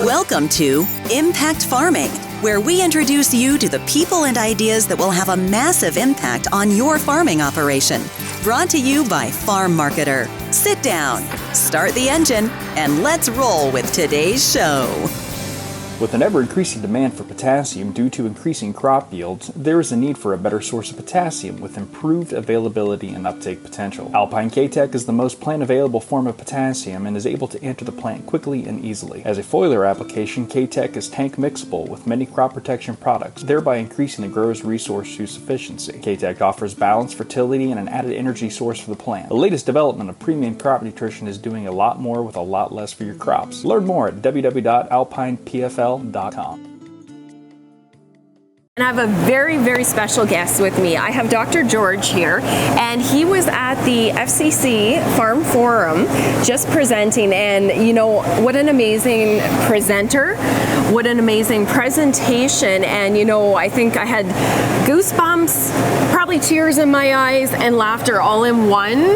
Welcome to Impact Farming, where we introduce you to the people and ideas that will have a massive impact on your farming operation. Brought to you by Farm Marketer. Sit down, start the engine, and let's roll with today's show. With an ever-increasing demand for potassium due to increasing crop yields, there is a need for a better source of potassium with improved availability and uptake potential. Alpine K-Tech is the most plant-available form of potassium and is able to enter the plant quickly and easily. As a foliar application, K-Tech is tank mixable with many crop protection products, thereby increasing the grower's resource use efficiency. K-Tech offers balanced fertility and an added energy source for the plant. The latest development of premium crop nutrition is doing a lot more with a lot less for your crops. Learn more at www.alpinepfl.com. And I have a very, very special guest with me. I have Dr. George here, and he was at the FCC Farm Forum just presenting, and you know, what an amazing presenter, what an amazing presentation, and you know, I think I had goosebumps, probably tears in my eyes, and laughter all in one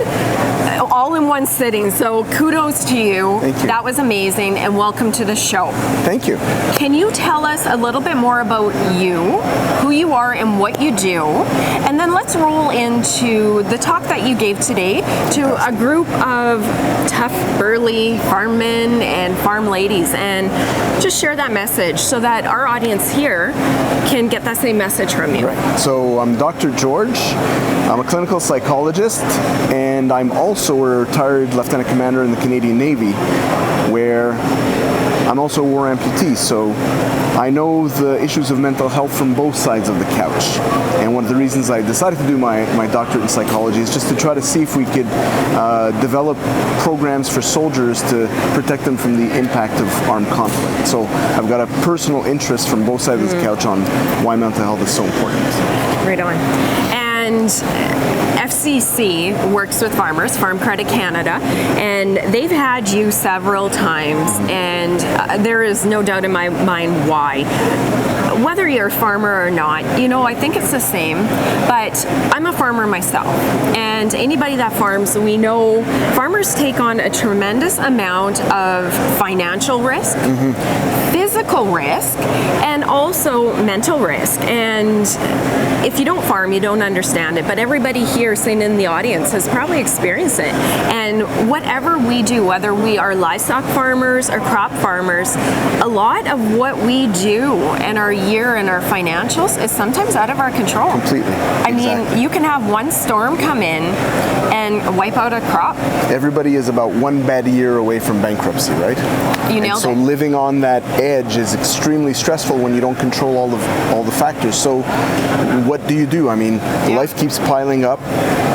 sitting. So kudos to you. Thank you. That was amazing, and welcome to the show. Thank you. Can you tell us a little bit more about you, who you are and what you do, and then let's roll into the talk that you gave today to a group of tough, burly farmmen and farm ladies, and just share that message so that our audience here can get that same message from you. Right. So I'm Dr. George. I'm a clinical psychologist, and I'm also a retired lieutenant commander in the Canadian Navy, where I'm also a war amputee, so I know the issues of mental health from both sides of the couch. And one of the reasons I decided to do my doctorate in psychology is just to try to see if we could develop programs for soldiers to protect them from the impact of armed conflict. So I've got a personal interest from both sides of the couch on why mental health is so important. Right on. And FCC works with farmers, Farm Credit Canada, and they've had you several times, and there is no doubt in my mind why. Whether you're a farmer or not, you know, I think it's the same, but I'm a farmer myself, and anybody that farms, we know farmers take on a tremendous amount of financial risk, physical risk, and also mental risk. And if you don't farm, you don't understand it, but everybody here sitting in the audience has probably experienced it. And whatever we do, whether we are livestock farmers or crop farmers, a lot of what we do and our year and our financials is sometimes out of our control. Completely. I mean, you can have one storm come in and wipe out a crop. Everybody is about one bad year away from bankruptcy, right? You nailed it. So living on that edge is extremely stressful when you don't control all the factors. So what do? I mean, life keeps piling up,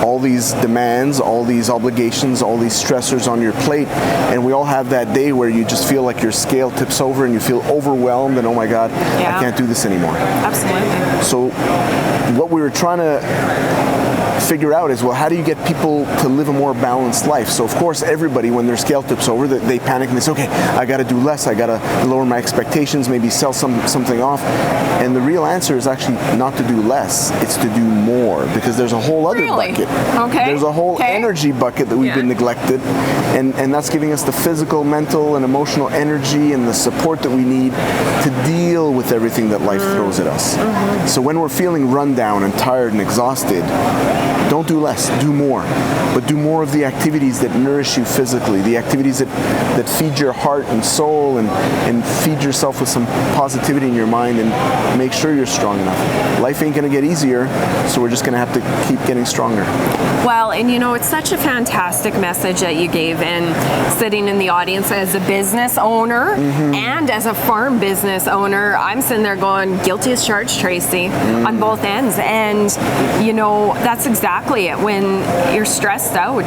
all these demands, all these obligations, all these stressors on your plate, and we all have that day where you just feel like your scale tips over and you feel overwhelmed and, oh my God, I can't do this anymore. Absolutely. So what we were trying to figure out is, well, how do you get people to live a more balanced life? So of course everybody, when their scale tips over, they panic and they say, okay, I got to do less, I got to lower my expectations, maybe sell something off. And the real answer is actually not to do less, it's to do more, because there's a whole other bucket. Okay. There's a whole energy bucket that we've been neglected, and that's giving us the physical, mental, and emotional energy and the support that we need to deal with everything that life throws at us. So when we're feeling run down and tired and exhausted, don't do less, do more. But do more of the activities that nourish you physically, the activities that feed your heart and soul, and feed yourself with some positivity in your mind, and make sure you're strong enough. Life ain't gonna get easier, so we're just gonna have to keep getting stronger. Well, and you know, it's such a fantastic message that you gave, and sitting in the audience as a business owner and as a farm business owner, I'm sitting there going, guilty as charged, Tracy, on both ends. And you know, that's exactly it. When you're stressed out,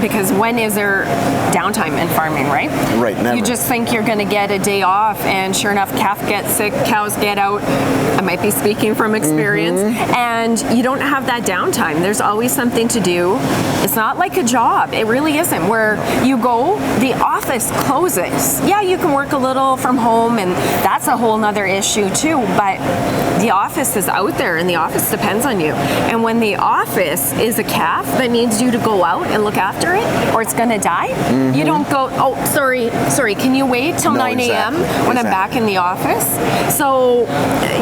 because when is there downtime in farming, right? Right, never. You just think you're gonna get a day off, and sure enough, calf gets sick, cows get out. I might be speaking from experience, and you don't have that downtime. There's always something to do. It's not like a job. It really isn't. Where you go, the office closes. Yeah, you can work a little from home, and that's a whole nother issue too, but the office is out there, and the office depends on you. And when the office is a calf that needs you to go out and look after it, or it's going to die. You don't go, oh, sorry, can you wait till 9 a.m. when I'm back in the office? So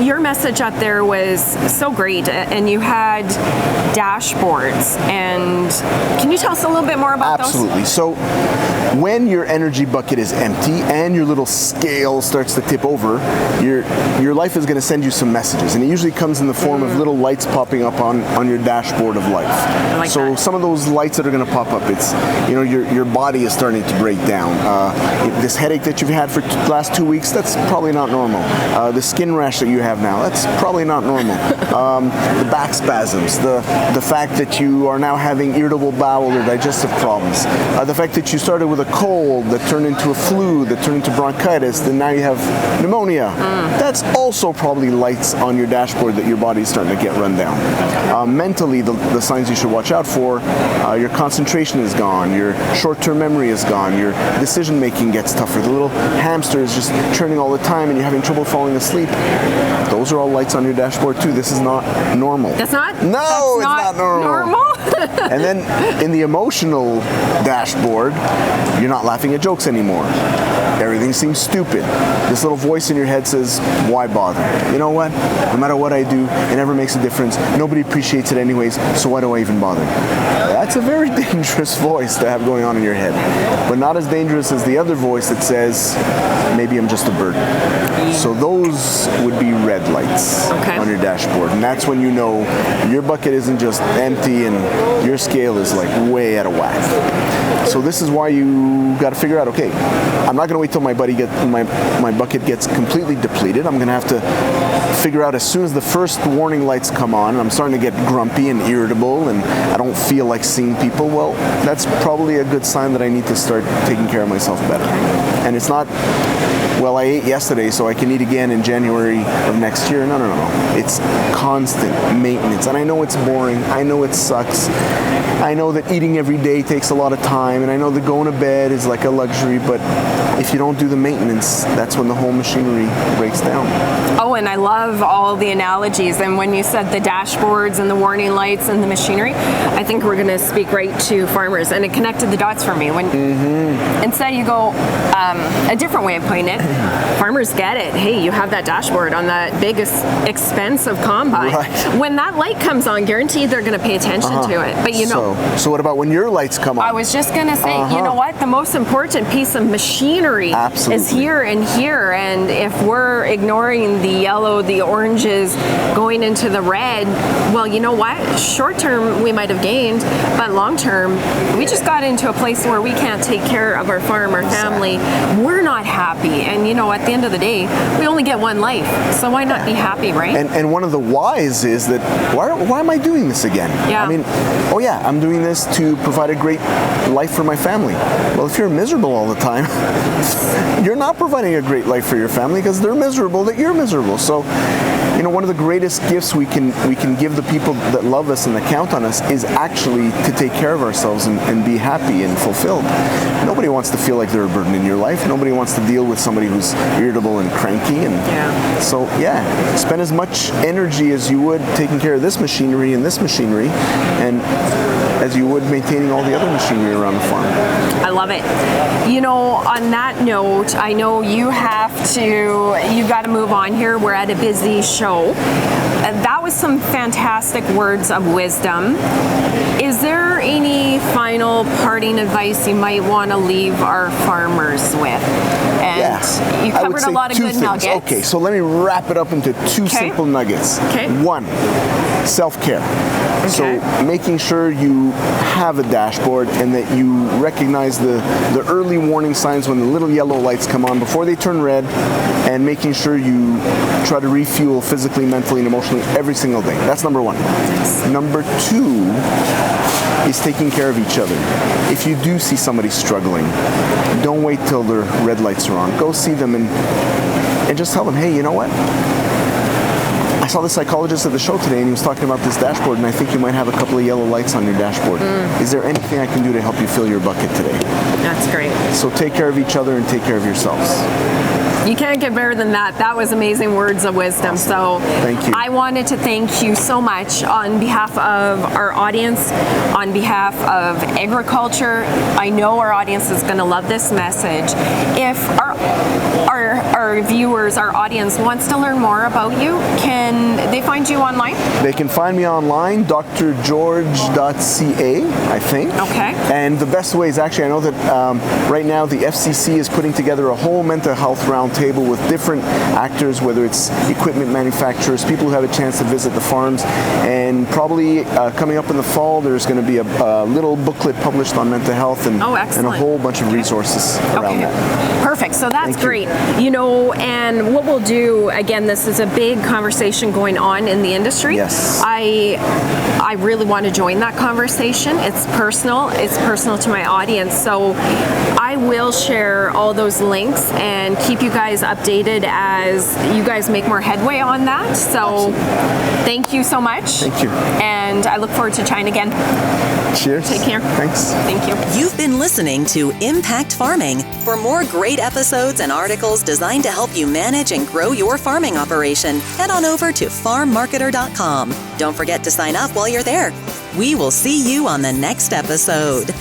your message up there was so great, and you had dashboards. And can you tell us a little bit more about those? Absolutely. So when your energy bucket is empty and your little scale starts to tip over, your life is going to send you some messages, and it usually comes in the form of little lights popping up on your dashboard of life. So some of those lights that are going to pop up, it's, your body is starting to break down. This headache that you've had for the last 2 weeks, that's probably not normal. The skin rash that you have now, that's probably not normal. The back spasms, the fact that you are now having irritable bowel or digestive problems, the fact that you started with a cold that turned into a flu, that turned into bronchitis, then now you have pneumonia. That's also probably lights on your dashboard that your body's starting to get run down. Mentally, the signs you should watch out for, your concentration is gone, your short-term memory is gone, your decision-making gets tougher, the little hamster is just churning all the time and you're having trouble falling asleep. Those are all lights on your dashboard too. This is not normal. That's not? No, it's not normal. And then in the emotional dashboard, you're not laughing at jokes anymore. Everything seems stupid. This little voice in your head says, why bother? You know what? No matter what I do, it never makes a difference. Nobody appreciates it anyways, so why do I even bother? That's a very dangerous voice to have going on in your head, but not as dangerous as the other voice that says, maybe I'm just a burden. So those would be red lights on your dashboard, and that's when you know your bucket isn't just empty and your scale is like way out of whack. So this is why you got to figure out, okay, I'm not going to wait till my bucket gets completely depleted. I'm going to have to figure out as soon as the first warning lights come on and I'm starting to get grumpy and irritable and I don't feel like seeing people, well, that's probably a good sign that I need to start taking care of myself better. And it's not, well, I ate yesterday so I can eat again in January of next year. No. It's constant maintenance. And I know it's boring. I know it sucks. I know that eating every day takes a lot of time, and I know that going to bed is like a luxury, but if you don't do the maintenance, that's when the whole machinery breaks down. Oh, and I love all the analogies. And when you said the dashboards and the warning lights and the machinery, I think we're going to speak right to farmers, and it connected the dots for me. When instead you go a different way of putting it, farmers get it. Hey, you have that dashboard on that biggest expensive combine. Right. When that light comes on, guaranteed they're going to pay attention to it. But So what about when your lights come on? I was just going to say, you know what? The most important piece of machinery is here and here. And if we're ignoring the yellow, the oranges, going into the red, well, you know what? Short term, we might have gained, but long term, we just got into a place where we can't take care of our farm, our family. We're not happy. And you know, at the end of the day, we only get one life. So why not be happy, right? And one of the whys is that, why am I doing this again? Yeah. I mean, I'm doing this to provide a great life for my family. Well, if you're miserable all the time, you're not providing a great life for your family because they're miserable that you're miserable. So, one of the greatest gifts we can give the people that love us and that count on us is actually to take care of ourselves and be happy and fulfilled. Nobody wants to feel like they're a burden in your life. Nobody wants to deal with somebody who's irritable and cranky. And so, spend as much energy as you would taking care of this machinery and this machinery, and as you would maintaining all the other machinery around the farm. I love it. On that note, I know you've got to move on here. We're at a busy show. That was some fantastic words of wisdom. Is there any final parting advice you might want to leave our farmers with? And you covered a lot of good nuggets. Okay, so let me wrap it up into two simple nuggets. Okay. One, self-care. Okay. So making sure you have a dashboard and that you recognize the early warning signs when the little yellow lights come on before they turn red, and making sure you try to refuel physically, mentally, and emotionally every single day. That's number one. Number two is taking care of each other. If you do see somebody struggling, don't wait till their red lights are on. Go see them and just tell them, hey, you know what? I saw the psychologist at the show today and he was talking about this dashboard, and I think you might have a couple of yellow lights on your dashboard. Is there anything I can do to help you fill your bucket today? That's great. So take care of each other and take care of yourselves. You can't get better than that. That was amazing words of wisdom. So Thank you. I wanted to thank you so much on behalf of our audience, on behalf of agriculture. I know our audience is going to love this message. If our viewers, our audience wants to learn more about you, can they find you online? They can find me online, drgeorge.ca, I think. Okay. And the best way is actually, I know that right now the FCC is putting together a whole mental health roundtable with different actors, whether it's equipment manufacturers, people who have a chance to visit the farms, and probably coming up in the fall, there's going to be a little booklet published on mental health and a whole bunch of resources around that. Perfect. So that's Thank great. You know, and what we'll do, again, this is a big conversation going on in the industry. Yes. I really want to join that conversation. It's personal to my audience. So I will share all those links and keep you guys updated as you guys make more headway on that. So thank you so much. Thank you. And I look forward to chatting again. Cheers. Take care. Thanks. Thank you. You've been listening to Impact Farming. For more great episodes and articles designed to help you manage and grow your farming operation, head on over to farmmarketer.com. Don't forget to sign up while you're there. We will see you on the next episode.